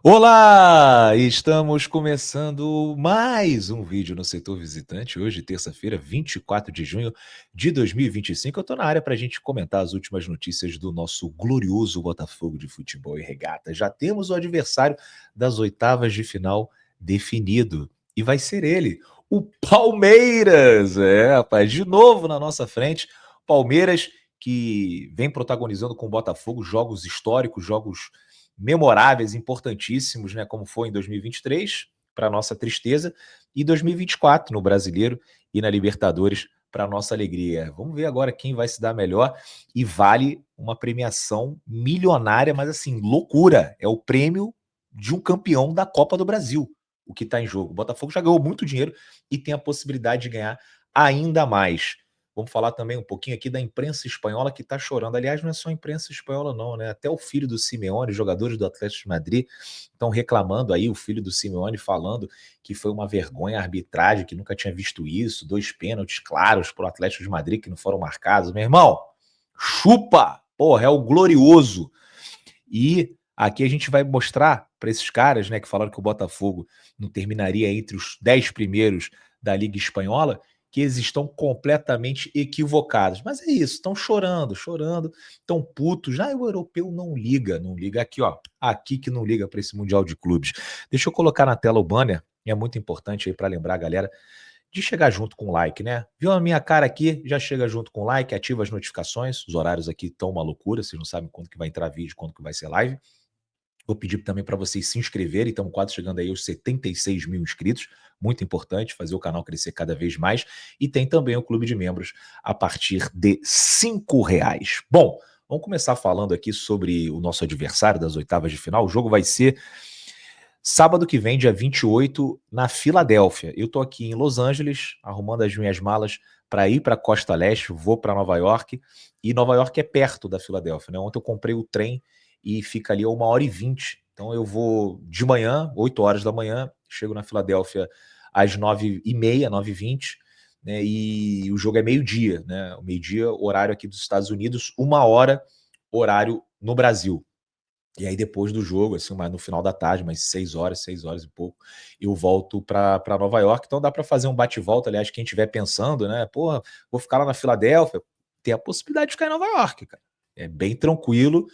Olá! Estamos começando mais um vídeo no Setor Visitante. Hoje, terça-feira, 24 de junho de 2025. Eu estou na área para a gente comentar as últimas notícias do nosso glorioso Botafogo de Futebol e Regata. Já temos o adversário das oitavas de final definido. E vai ser ele, o Palmeiras! Rapaz, de novo na nossa frente. Palmeiras que vem protagonizando com o Botafogo jogos históricos, jogos memoráveis, importantíssimos, né, como foi em 2023, para nossa tristeza, e 2024 no Brasileiro e na Libertadores, para nossa alegria. Vamos ver agora quem vai se dar melhor e vale uma premiação milionária, mas assim, loucura. É o prêmio de um campeão da Copa do Brasil, o que está em jogo. O Botafogo já ganhou muito dinheiro e tem a possibilidade de ganhar ainda mais. Vamos falar também um pouquinho aqui da imprensa espanhola que está chorando. Aliás, não é só a imprensa espanhola, não, né? Até o filho do Simeone, jogadores do Atlético de Madrid, estão reclamando aí, o filho do Simeone falando que foi uma vergonha a arbitragem, que nunca tinha visto isso, 2 pênaltis claros para o Atlético de Madrid que não foram marcados. Meu irmão, chupa! Porra, é o glorioso. E aqui a gente vai mostrar para esses caras, né, que falaram que o Botafogo não terminaria entre os 10 primeiros da Liga Espanhola, que eles estão completamente equivocados. Mas é isso, estão chorando, chorando, estão putos. Ah, o europeu não liga, não liga. Aqui, ó, aqui que não liga para esse Mundial de Clubes. Deixa eu colocar na tela o banner, é muito importante aí para lembrar a galera de chegar junto com o like, né? Viu a minha cara aqui? Já chega junto com o like, ativa as notificações. Os horários aqui estão uma loucura, vocês não sabem quando que vai entrar vídeo, quando que vai ser live. Vou pedir também para vocês se inscreverem, estamos quase chegando aí aos 76 mil inscritos, muito importante fazer o canal crescer cada vez mais. E tem também o clube de membros a partir de R$ 5. Bom, vamos começar falando aqui sobre o nosso adversário das oitavas de final. O jogo vai ser sábado que vem, dia 28, na Filadélfia. Eu tô aqui em Los Angeles, arrumando as minhas malas para ir para a Costa Leste, vou para Nova York, e Nova York é perto da Filadélfia, né? Ontem eu comprei o trem e fica ali a 1h20. Então eu vou de manhã, 8 horas da manhã, chego na Filadélfia às 9h30, 9h20, né? E o jogo é meio-dia, né? O meio-dia, horário aqui dos Estados Unidos, 1 hora, horário no Brasil. E aí depois do jogo, assim, mas no final da tarde, mais 6 horas e pouco, eu volto para Nova York. Então dá para fazer um bate-volta, aliás, quem estiver pensando, né? Pô, vou ficar lá na Filadélfia, tem a possibilidade de ficar em Nova York, cara. É bem tranquilo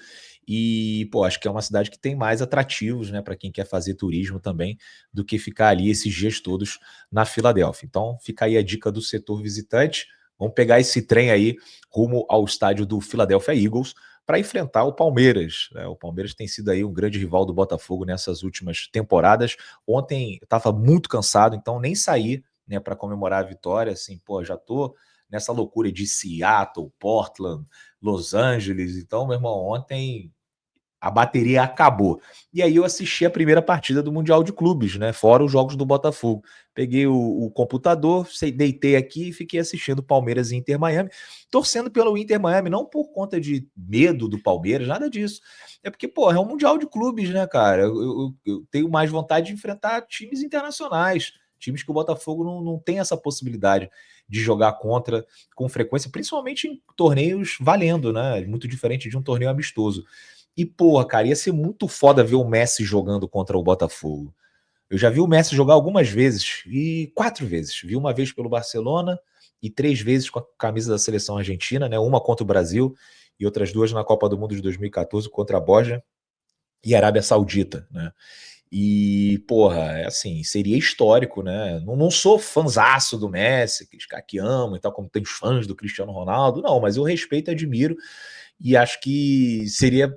e, pô, acho que é uma cidade que tem mais atrativos, né, para quem quer fazer turismo também, do que ficar ali esses dias todos na Filadélfia. Então fica aí a dica do setor visitante. Vamos pegar esse trem aí rumo ao estádio do Philadelphia Eagles para enfrentar o Palmeiras, né? O Palmeiras tem sido aí um grande rival do Botafogo nessas últimas temporadas. Ontem eu estava muito cansado, então nem saí, né, para comemorar a vitória. Assim, pô, já tô nessa loucura de Seattle, Portland, Los Angeles. Então, meu irmão, ontem a bateria acabou. E aí eu assisti a primeira partida do Mundial de Clubes, né? Fora os jogos do Botafogo. Peguei o computador, deitei aqui e fiquei assistindo Palmeiras e Inter Miami, torcendo pelo Inter Miami, não por conta de medo do Palmeiras, nada disso. É porque, pô, é um Mundial de Clubes, né, cara? Eu tenho mais vontade de enfrentar times internacionais, times que o Botafogo não tem essa possibilidade de jogar contra com frequência, principalmente em torneios valendo, né? Muito diferente de um torneio amistoso. E, porra, cara, ia ser muito foda ver o Messi jogando contra o Botafogo. Eu já vi o Messi jogar algumas vezes, e 4 vezes. Vi uma vez pelo Barcelona e 3 vezes com a camisa da seleção argentina, né? Uma contra o Brasil e outras 2 na Copa do Mundo de 2014 contra a Bósnia e a Arábia Saudita, né? E, porra, é assim, seria histórico, né? Não sou fãzaço do Messi, que amo e tal, como tem os fãs do Cristiano Ronaldo, não, mas eu respeito e admiro e acho que seria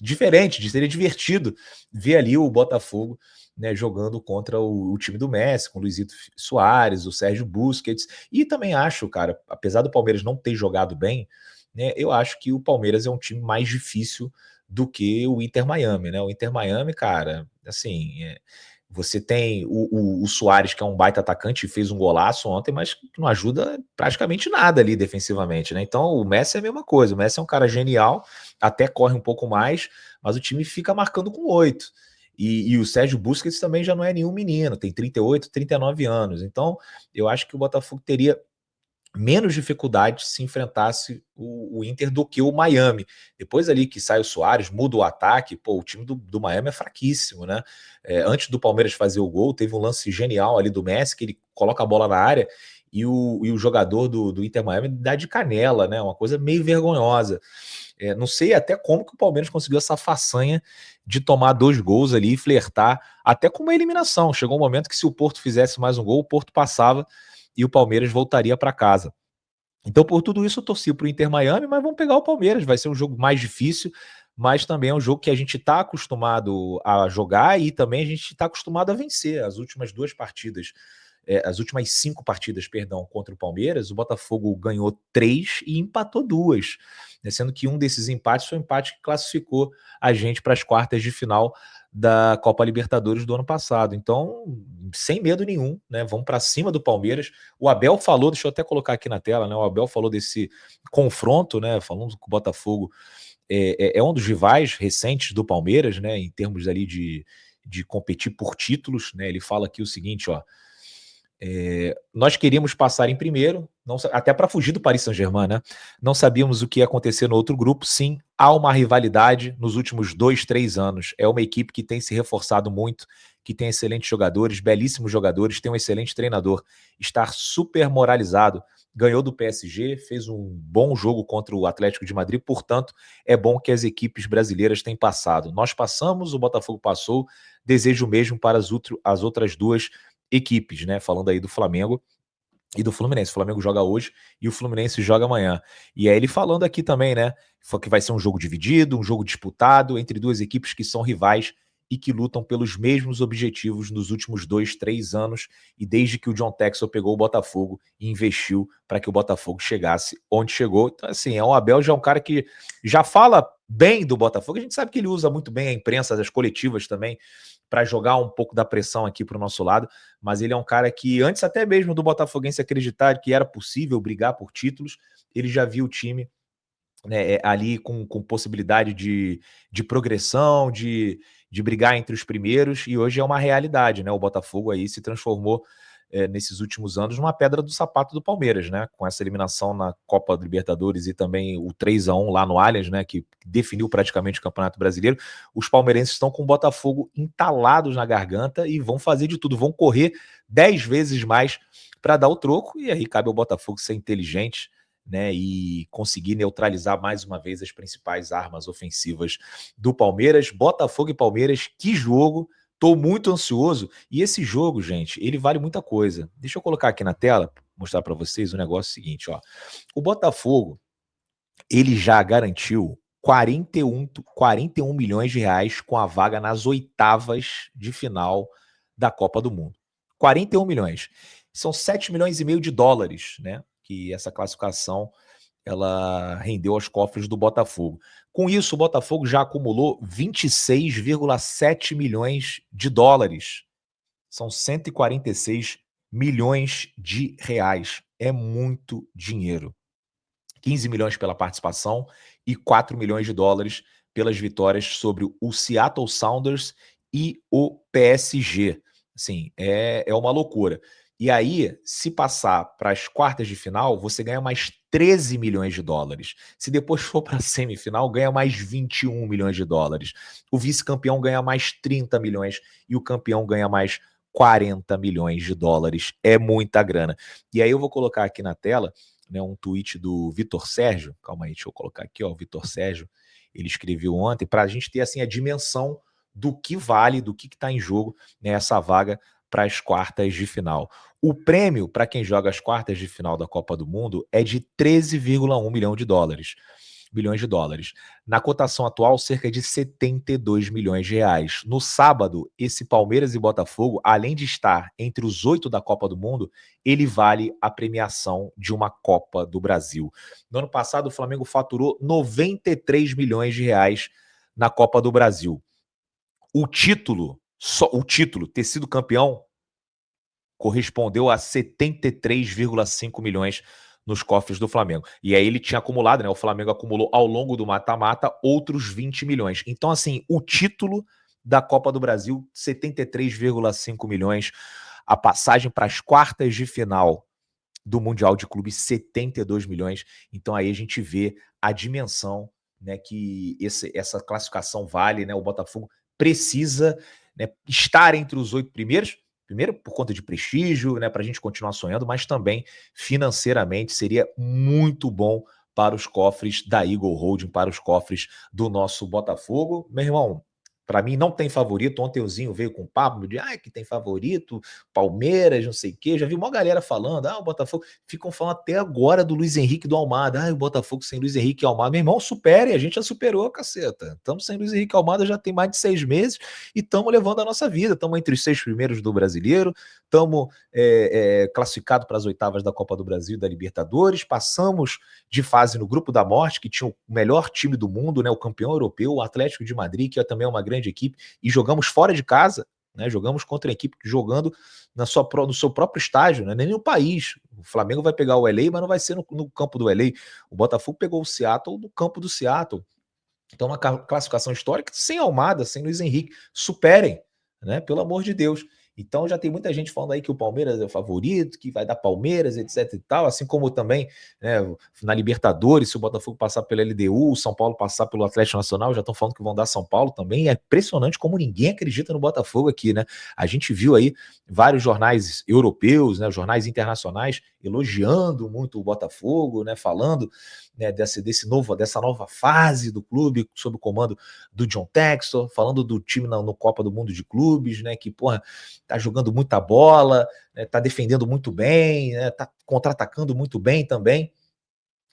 diferente, seria divertido ver ali o Botafogo, né, jogando contra o time do Messi, com o Luizito Soares, o Sérgio Busquets, e também acho, cara, apesar do Palmeiras não ter jogado bem, né, eu acho que o Palmeiras é um time mais difícil do que o Inter Miami, né? O Inter Miami, cara, assim, você tem o Soares, que é um baita atacante, e fez um golaço ontem, mas não ajuda praticamente nada ali defensivamente, né? Então o Messi é a mesma coisa. O Messi é um cara genial, até corre um pouco mais, mas o time fica marcando com 8. E o Sérgio Busquets também já não é nenhum menino, tem 38, 39 anos. Então eu acho que o Botafogo teria menos dificuldade se enfrentasse o Inter do que o Miami. Depois ali que sai o Suárez, muda o ataque, pô, o time do Miami é fraquíssimo, né? Antes do Palmeiras fazer o gol, teve um lance genial ali do Messi, que ele coloca a bola na área e o jogador do Inter Miami dá de canela, né? Uma coisa meio vergonhosa. Não sei até como que o Palmeiras conseguiu essa façanha de tomar 2 gols ali e flertar até com uma eliminação. Chegou um momento que se o Porto fizesse mais um gol, o Porto passava e o Palmeiras voltaria para casa. Então, por tudo isso, eu torci para o Inter Miami, mas vamos pegar o Palmeiras. Vai ser um jogo mais difícil, mas também é um jogo que a gente está acostumado a jogar e também a gente está acostumado a vencer. As últimas 2 partidas, as últimas 5 partidas, perdão, contra o Palmeiras, o Botafogo ganhou 3 e empatou 2, né, sendo que um desses empates foi um empate que classificou a gente para as quartas de final da Copa Libertadores do ano passado. Então, sem medo nenhum, né? Vamos para cima do Palmeiras. O Abel falou, deixa eu até colocar aqui na tela, né? O Abel falou desse confronto, né? Falando que o Botafogo é um dos rivais recentes do Palmeiras, né? Em termos ali de competir por títulos, né? Ele fala aqui o seguinte, ó. Nós queríamos passar em primeiro, até para fugir do Paris Saint-Germain, né? Não sabíamos o que ia acontecer no outro grupo. Sim, há uma rivalidade nos últimos 2, 3 anos. É uma equipe que tem se reforçado muito, que tem excelentes jogadores, belíssimos jogadores, tem um excelente treinador. Está super moralizado. Ganhou do PSG, fez um bom jogo contra o Atlético de Madrid, portanto, é bom que as equipes brasileiras tenham passado. Nós passamos, o Botafogo passou, desejo o mesmo para as outras duas equipes, né? Falando aí do Flamengo e do Fluminense. O Flamengo joga hoje e o Fluminense joga amanhã. E aí ele falando aqui também, né? Que vai ser um jogo dividido, um jogo disputado entre duas equipes que são rivais e que lutam pelos mesmos objetivos nos últimos 2, 3 anos e desde que o John Texel pegou o Botafogo e investiu para que o Botafogo chegasse onde chegou. Então, assim, o Abel já é um cara que já fala bem do Botafogo. A gente sabe que ele usa muito bem a imprensa, as coletivas também, para jogar um pouco da pressão aqui para o nosso lado, mas ele é um cara que, antes até mesmo do Botafoguense acreditar que era possível brigar por títulos, ele já viu o time, né, ali com possibilidade de progressão, de brigar entre os primeiros, e hoje é uma realidade, né? O Botafogo aí se transformou nesses últimos anos numa pedra do sapato do Palmeiras, né? Com essa eliminação na Copa do Libertadores e também o 3-1 lá no Allianz, né? Que definiu praticamente o Campeonato Brasileiro. Os palmeirenses estão com o Botafogo entalados na garganta e vão fazer de tudo, vão correr 10 vezes mais para dar o troco, e aí cabe ao Botafogo ser inteligente, né, e conseguir neutralizar mais uma vez as principais armas ofensivas do Palmeiras. Botafogo e Palmeiras, que jogo! Tô muito ansioso. E esse jogo, gente, ele vale muita coisa. Deixa eu colocar aqui na tela, mostrar para vocês o negócio seguinte, ó. O Botafogo, ele já garantiu 41 milhões de reais com a vaga nas oitavas de final da Copa do Mundo. 41 milhões. São 7 milhões e meio de dólares, né? Que essa classificação ela rendeu aos cofres do Botafogo. Com isso, o Botafogo já acumulou 26,7 milhões de dólares. São 146 milhões de reais. É muito dinheiro. 15 milhões pela participação e 4 milhões de dólares pelas vitórias sobre o Seattle Sounders e o PSG. Assim, é uma loucura. E aí, se passar para as quartas de final, você ganha mais 13 milhões de dólares. Se depois for para a semifinal, ganha mais 21 milhões de dólares. O vice-campeão ganha mais 30 milhões e o campeão ganha mais 40 milhões de dólares. É muita grana. E aí eu vou colocar aqui na tela, né, um tweet do Vitor Sérgio. Calma aí, deixa eu colocar aqui, ó, o Vitor Sérgio. Ele escreveu ontem para a gente ter assim a dimensão do que vale, do que está em jogo, né, essa vaga para as quartas de final. O prêmio para quem joga as quartas de final da Copa do Mundo é de 13,1 bilhões de dólares. Na cotação atual, cerca de 72 milhões de reais. No sábado, esse Palmeiras e Botafogo, além de estar entre os 8 da Copa do Mundo, ele vale a premiação de uma Copa do Brasil. No ano passado, o Flamengo faturou 93 milhões de reais na Copa do Brasil. O título, só o título, ter sido campeão, correspondeu a 73,5 milhões nos cofres do Flamengo. E aí ele tinha acumulado, né? O Flamengo acumulou ao longo do mata-mata outros 20 milhões. Então, assim, o título da Copa do Brasil, 73,5 milhões. A passagem para as quartas de final do Mundial de Clubes, 72 milhões. Então aí a gente vê a dimensão, né, que essa classificação vale, né? O Botafogo precisa, né, estar entre os 8 primeiros, primeiro por conta de prestígio, né, para a gente continuar sonhando, mas também financeiramente seria muito bom para os cofres da Eagle Holding, para os cofres do nosso Botafogo. Meu irmão, para mim não tem favorito. Ontem o Zinho veio com um papo de que tem favorito, Palmeiras, não sei o quê. Já vi uma galera falando, o Botafogo. Ficam falando até agora do Luiz Henrique do Almada. O Botafogo sem Luiz Henrique e Almada. Meu irmão, supere, a gente já superou, caceta. Estamos sem Luiz Henrique e Almada já tem mais de 6 meses e estamos levando a nossa vida. Estamos entre os 6 primeiros do Brasileiro, estamos classificados para as oitavas da Copa do Brasil e da Libertadores, passamos de fase no Grupo da Morte, que tinha o melhor time do mundo, né, o campeão europeu, o Atlético de Madrid, que é também uma grande equipe, e jogamos fora de casa, né, jogamos contra a equipe jogando no seu próprio estágio, né, nem no país. O Flamengo vai pegar o LA, mas não vai ser no campo do LA. O Botafogo pegou o Seattle no campo do Seattle. Então, uma classificação histórica sem Almada, sem Luiz Henrique. Superem, né? Pelo amor de Deus. Então, já tem muita gente falando aí que o Palmeiras é o favorito, que vai dar Palmeiras, etc e tal. Assim como também, né, na Libertadores, se o Botafogo passar pela LDU, o São Paulo passar pelo Atlético Nacional, já estão falando que vão dar São Paulo também. É impressionante como ninguém acredita no Botafogo aqui, né? A gente viu aí vários jornais europeus, né, jornais internacionais, elogiando muito o Botafogo, né, falando, né, dessa nova fase do clube, sob o comando do John Textor, falando do time no Copa do Mundo de Clubes, né, que, porra, tá jogando muita bola, né, tá defendendo muito bem, né, tá contra-atacando muito bem também.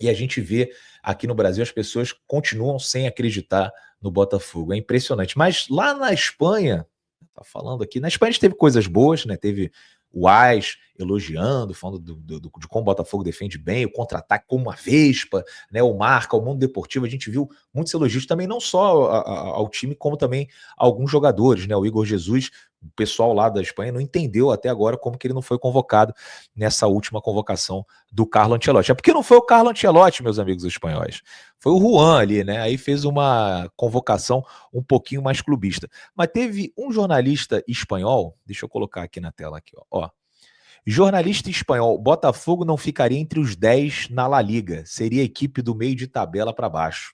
E a gente vê aqui no Brasil as pessoas continuam sem acreditar no Botafogo. É impressionante. Mas lá na Espanha, tá falando aqui, na Espanha a gente teve coisas boas, né? Teve o AS elogiando, falando de como o Botafogo defende bem, o contra-ataque como uma vespa, né? O Marca, o Mundo Deportivo, a gente viu muitos elogios também, não só ao time, como também a alguns jogadores, né? O Igor Jesus, o pessoal lá da Espanha não entendeu até agora como que ele não foi convocado nessa última convocação do Carlo Ancelotti. É porque não foi o Carlo Ancelotti, meus amigos espanhóis. Foi o Juan ali, né? Aí fez uma convocação um pouquinho mais clubista. Mas teve um jornalista espanhol, deixa eu colocar aqui na tela aqui, ó. Jornalista espanhol, Botafogo não ficaria entre os 10 na La Liga, seria a equipe do meio de tabela para baixo.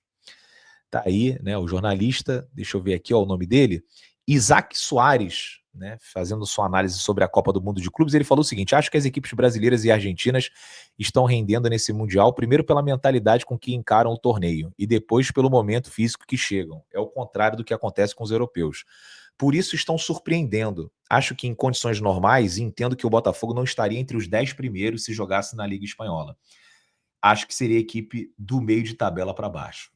Tá aí, né, o jornalista, deixa eu ver aqui, ó, o nome dele, Isaac Soares, né, fazendo sua análise sobre a Copa do Mundo de Clubes, ele falou o seguinte: acho que as equipes brasileiras e argentinas estão rendendo nesse Mundial, primeiro pela mentalidade com que encaram o torneio, e depois pelo momento físico que chegam. É o contrário do que acontece com os europeus. Por isso estão surpreendendo. Acho que em condições normais, entendo que o Botafogo não estaria entre os 10 primeiros se jogasse na Liga Espanhola. Acho que seria a equipe do meio de tabela para baixo.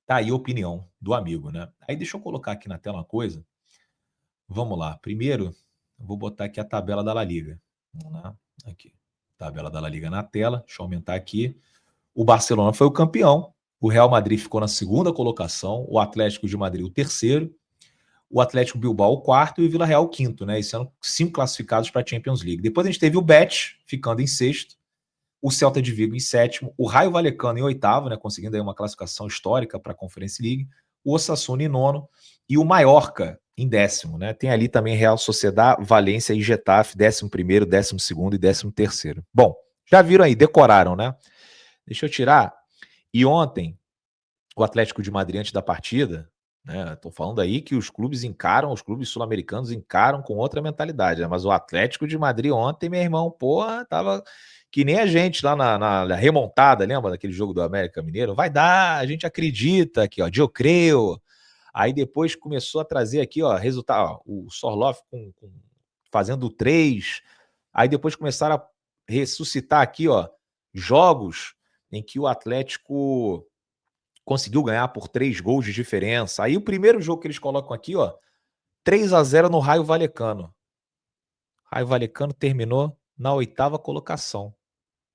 Tá aí a opinião do amigo, né? Aí deixa eu colocar aqui na tela uma coisa. Vamos lá. Primeiro, eu vou botar aqui a tabela da La Liga. Vamos lá. Aqui. Tabela da La Liga na tela. Deixa eu aumentar aqui. O Barcelona foi o campeão. O Real Madrid ficou na segunda colocação. O Atlético de Madrid o terceiro. O Atlético Bilbao o quarto e o Vila Real o quinto, né? Esses eram 5 classificados para a Champions League. Depois a gente teve o Betis ficando em sexto, o Celta de Vigo em sétimo, o Raio Vallecano em oitavo, né, conseguindo aí uma classificação histórica para a Conference League, o Osasuna em nono e o Mallorca em décimo, né? Tem ali também Real Sociedad, Valência e Getafe, 11º, 12º e 13º. Bom, já viram aí, decoraram, né? Deixa eu tirar. E ontem, o Atlético de Madrid, antes da partida, né? Tô falando aí que os clubes sul-americanos encaram com outra mentalidade, né? Mas o Atlético de Madrid ontem, meu irmão, porra, tava que nem a gente lá na remontada, lembra daquele jogo do América Mineiro? Vai dar, a gente acredita aqui, ó, eu creio. Aí depois começou a trazer aqui, ó, resultado, ó, o Sorloth fazendo 3. Aí depois começaram a ressuscitar aqui, ó, jogos em que o Atlético conseguiu ganhar por 3 gols de diferença. Aí o primeiro jogo que eles colocam aqui, ó, 3-0 no Raio Vallecano. Raio Vallecano terminou na 8ª colocação.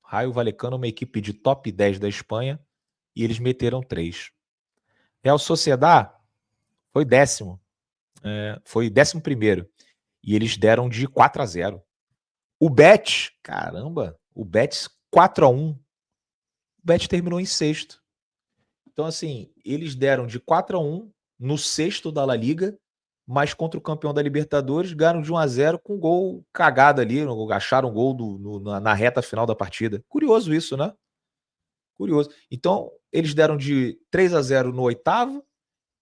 Raio Vallecano, uma equipe de top 10 da Espanha, e eles meteram 3. Real Sociedad foi décimo, foi 11º, e eles deram de 4-0. O Betis, caramba, o Betis 4-1. O Betis terminou em sexto. Então, assim, eles deram de 4-1 no sexto da La Liga, mas contra o campeão da Libertadores ganharam de 1-0 com gol cagado ali, acharam um gol na reta final da partida. Curioso isso, né? Curioso. Então, eles deram de 3-0 no oitavo,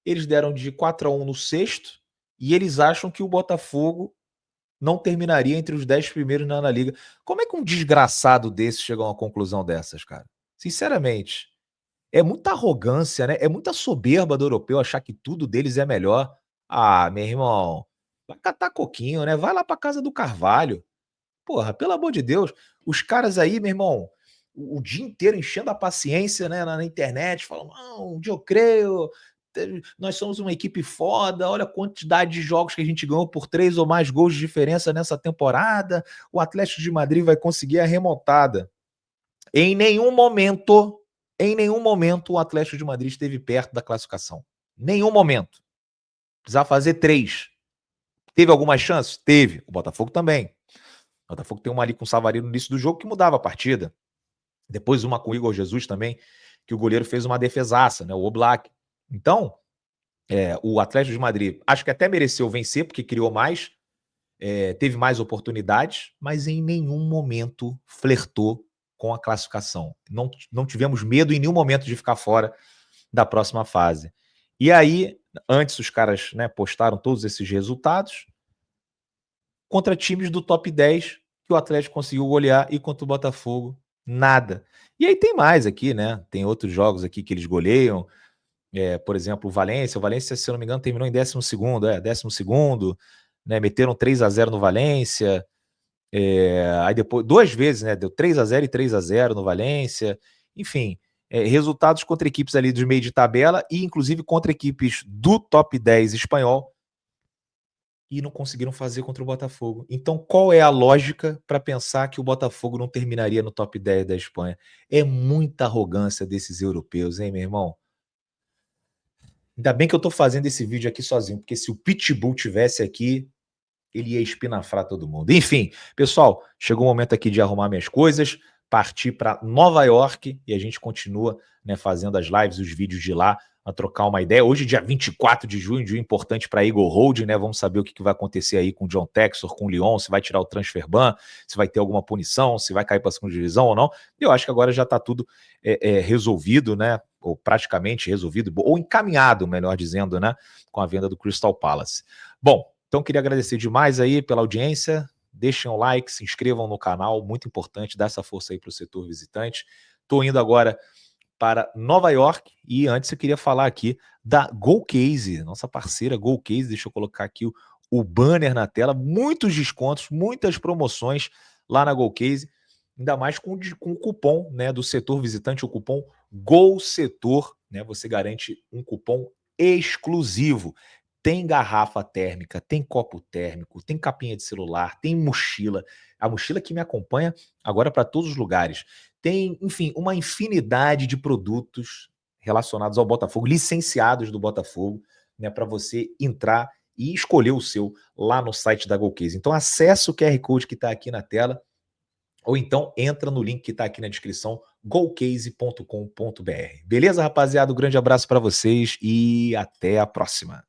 eles deram de 4-1 no sexto, e eles acham que o Botafogo não terminaria entre os 10 primeiros na Liga. Como é que um desgraçado desse chega a uma conclusão dessas, cara? Sinceramente. É muita arrogância, né? É muita soberba do europeu achar que tudo deles é melhor. Ah, meu irmão, vai catar coquinho, né? Vai lá pra casa do Carvalho. Porra, pelo amor de Deus. Os caras aí, meu irmão, o dia inteiro enchendo a paciência, né, na internet, falando, não, um dia eu creio, nós somos uma equipe foda, olha a quantidade de jogos que a gente ganhou por 3 ou mais gols de diferença nessa temporada, o Atlético de Madrid vai conseguir a remontada. Em nenhum momento o Atlético de Madrid esteve perto da classificação. Nenhum momento. Precisava fazer 3. Teve algumas chances? Teve. O Botafogo também. O Botafogo tem uma ali com o Savarino no início do jogo que mudava a partida. Depois uma com o Igor Jesus também, que o goleiro fez uma defesaça, né? O Oblak. Então, o Atlético de Madrid acho que até mereceu vencer, porque criou mais, teve mais oportunidades, mas em nenhum momento flertou com a classificação. Não tivemos medo em nenhum momento de ficar fora da próxima fase. E aí, antes os caras, né, postaram todos esses resultados contra times do top 10 que o Atlético conseguiu golear e contra o Botafogo, nada. E aí tem mais aqui, né? Tem outros jogos aqui que eles goleiam. Por exemplo, o Valência, se eu não me engano, terminou em 12º, 12º, né? Meteram 3-0 no Valência. Aí depois, 2 vezes, né? Deu 3-0 e 3-0 no Valência. Enfim, resultados contra equipes ali do meio de tabela e inclusive contra equipes do top 10 espanhol e não conseguiram fazer contra o Botafogo. Então, qual é a lógica para pensar que o Botafogo não terminaria no top 10 da Espanha? É muita arrogância desses europeus, hein, meu irmão? Ainda bem que eu tô fazendo esse vídeo aqui sozinho, porque se o Pitbull tivesse aqui, ele ia espinafrar todo mundo. Enfim, pessoal, chegou o momento aqui de arrumar minhas coisas, partir para Nova York e a gente continua, né, fazendo as lives, os vídeos de lá, a trocar uma ideia. Hoje, dia 24 de junho, dia importante para Eagle Holding, né? Vamos saber o que vai acontecer aí com o John Texor, com o Lyon, se vai tirar o transfer ban, se vai ter alguma punição, se vai cair para a segunda divisão ou não. Eu acho que agora já está tudo resolvido, né? Ou praticamente resolvido, ou encaminhado, melhor dizendo, né? Com a venda do Crystal Palace. Bom, então queria agradecer demais aí pela audiência. Deixem um like, se inscrevam no canal, muito importante, dá essa força aí para o setor visitante. Estou indo agora para Nova York e antes eu queria falar aqui da GoCase, nossa parceira GoCase, deixa eu colocar aqui o banner na tela, muitos descontos, muitas promoções lá na GoCase, ainda mais com o cupom, né, do setor visitante, o cupom GOLSETOR, né, você garante um cupom exclusivo. Tem garrafa térmica, tem copo térmico, tem capinha de celular, tem mochila, a mochila que me acompanha agora para todos os lugares. Tem, enfim, uma infinidade de produtos relacionados ao Botafogo, licenciados do Botafogo, né, para você entrar e escolher o seu lá no site da GoCase. Então acessa o QR Code que está aqui na tela, ou então entra no link que está aqui na descrição, gocase.com.br. Beleza, rapaziada? Um grande abraço para vocês e até a próxima.